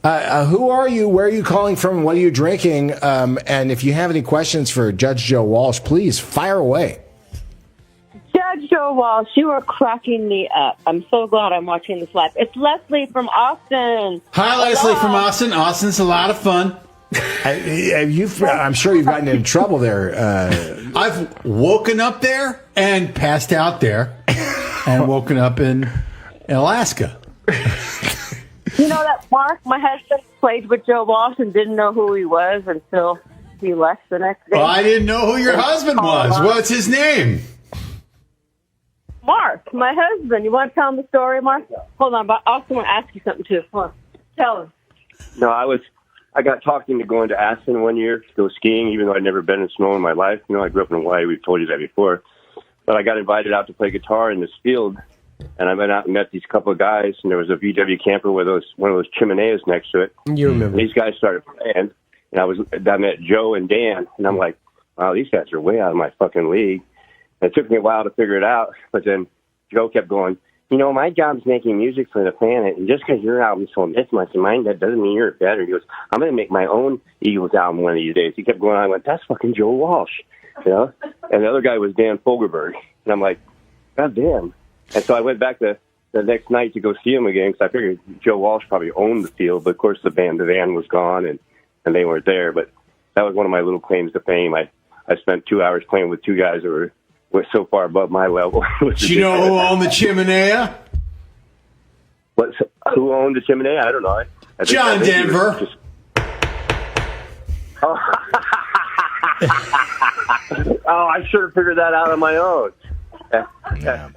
Who are you? Where are you calling from? What are you drinking? And if you have any questions for Judge Joe Walsh, please fire away. Judge Joe Walsh, you are cracking me up. I'm so glad I'm watching this live. It's Leslie from Austin. Hi, Leslie from Austin. Austin's a lot of fun. I'm sure you've gotten into trouble there. I've woken up there and passed out there and woken up in Alaska. You know that Mark, my husband, played with Joe Walsh and didn't know who he was until he left the next day. Well, I didn't know who your husband was. What's his name? Mark, my husband. You want to tell him the story, Mark? Hold on, but I also want to ask you something, too. Come on. Tell him. No, I got talked into going to Aspen one year to go skiing, even though I'd never been in snow in my life. You know, I grew up in Hawaii. We've told you that before. But I got invited out to play guitar in this field, and I went out and met these couple of guys, and there was a VW camper with one of those chimeneas next to it. You remember. And these guys started playing, and I met Joe and Dan, and I'm like, wow, these guys are way out of my fucking league. And it took me a while to figure it out, but then Joe kept going, you know, my job's making music for the planet, and just because your album sold this much of mine, that doesn't mean you're better. He goes, I'm going to make my own Eagles album one of these days. He kept going on. I went, that's fucking Joe Walsh, you know? And the other guy was Dan Fogelberg. And I'm like, God damn. And so I went back the next night to go see him again, because I figured Joe Walsh probably owned the field, but of course the van was gone, and they weren't there. But that was one of my little claims to fame. I spent 2 hours playing with two guys that were so far above my level. Do you know who owned the Chimenea? Who owned the Chimenea? I don't know. I John Denver. Oh, I should have figured that out on my own. Yeah.